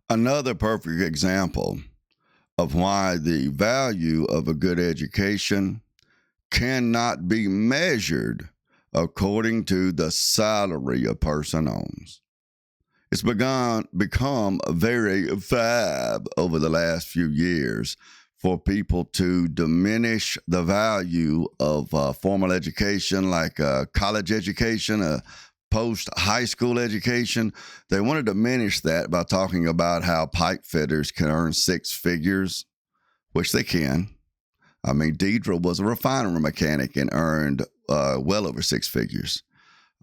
Another perfect example of why the value of a good education cannot be measured according to the salary a person owns. It's become very fab over the last few years for people to diminish the value of formal education, like college education, post high school education. They want to diminish that by talking about how pipe fitters can earn six figures, which they can. I mean, Deidre was a refinery mechanic and earned well over six figures.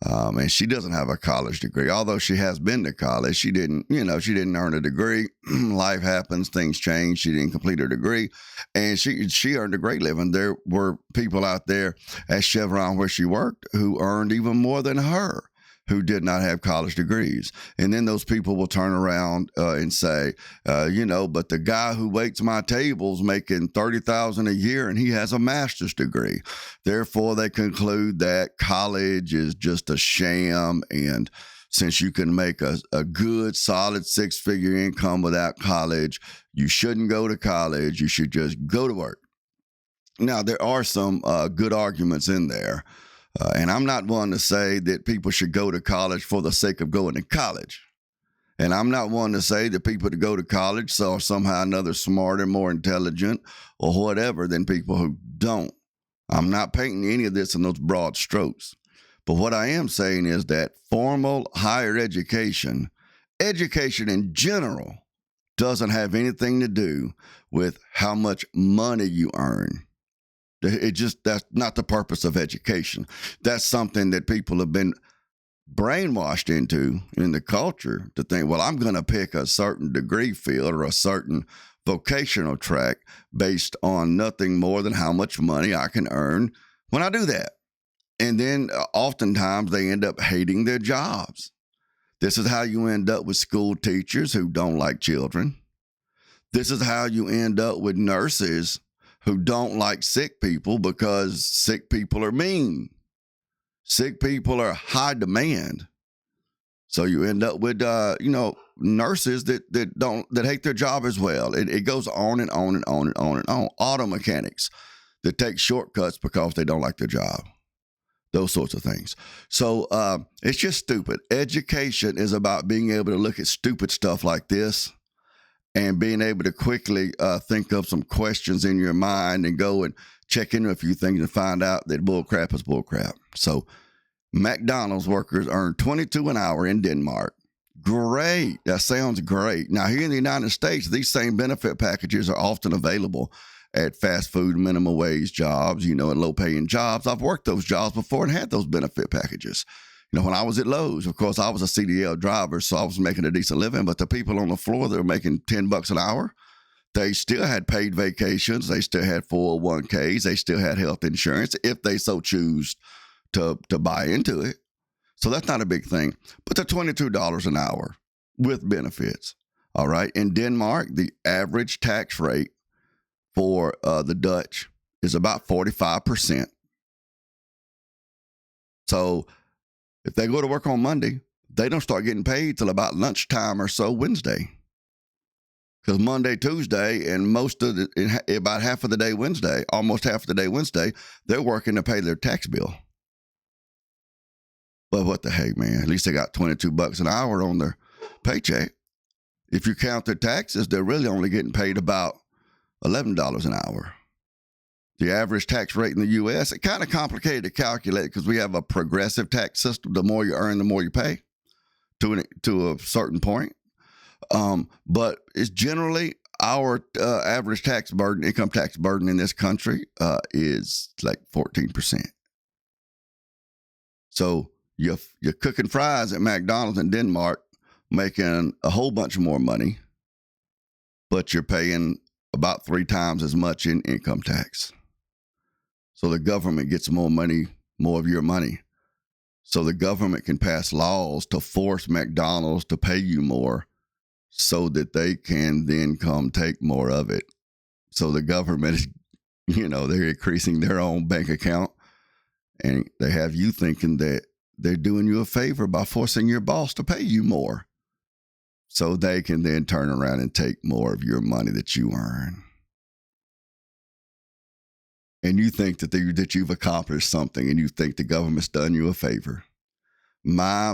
And she doesn't have a college degree, although she has been to college. She didn't earn a degree. Life happens, things change. She didn't complete her degree, and she earned a great living. There were people out there at Chevron where she worked who earned even more than her, who did not have college degrees. And then those people will turn around and say, but the guy who waits my tables making $30,000 a year and he has a master's degree. Therefore, they conclude that college is just a sham. And since you can make a good, solid six-figure income without college, you shouldn't go to college. You should just go to work. Now, there are some good arguments in there. And I'm not one to say that people should go to college for the sake of going to college. And I'm not one to say that people that go to college are somehow another smarter, more intelligent, or whatever than people who don't. I'm not painting any of this in those broad strokes. But what I am saying is that formal higher education in general, doesn't have anything to do with how much money you earn. That's not the purpose of education. That's something that people have been brainwashed into in the culture to think, well, I'm going to pick a certain degree field or a certain vocational track based on nothing more than how much money I can earn when I do that. And then oftentimes they end up hating their jobs. This is how you end up with school teachers who don't like children. This is how you end up with nurses who don't like sick people because sick people are mean. Sick people are high demand. So you end up with, nurses that hate their job as well. It goes on and on and on and on and on. Auto mechanics that take shortcuts because they don't like their job. Those sorts of things. So it's just stupid. Education is about being able to look at stupid stuff like this and being able to quickly think of some questions in your mind and go and check into a few things and find out that bullcrap is bullcrap. So McDonald's workers earn $22 an hour in Denmark. Great. That sounds great. Now, here in the United States, these same benefit packages are often available at fast food minimum wage jobs, and low-paying jobs. I've worked those jobs before and had those benefit packages. When I was at Lowe's, of course, I was a CDL driver, so I was making a decent living. But the people on the floor that were making $10 an hour, they still had paid vacations. They still had 401ks. They still had health insurance if they so choose to buy into it. So that's not a big thing. But they're $22 an hour with benefits. All right. In Denmark, the average tax rate for the Dutch is about 45%. So if they go to work on Monday, they don't start getting paid till about lunchtime or so Wednesday. Because Monday, Tuesday, and about half of the day Wednesday, almost half of the day Wednesday, they're working to pay their tax bill. But what the heck, man? At least they got $22 an hour on their paycheck. If you count their taxes, they're really only getting paid about $11 an hour. The average tax rate in the U.S., it's kind of complicated to calculate because we have a progressive tax system. The more you earn, the more you pay to a certain point. But it's generally our average income tax burden in this country is like 14%. So you're cooking fries at McDonald's in Denmark, making a whole bunch more money, but you're paying about 3 times as much in income tax. So the government gets more money, more of your money. So the government can pass laws to force McDonald's to pay you more so that they can then come take more of it. So the government is, they're increasing their own bank account, and they have you thinking that they're doing you a favor by forcing your boss to pay you more so they can then turn around and take more of your money that you earn. And you think that you've accomplished something, and you think the government's done you a favor. My.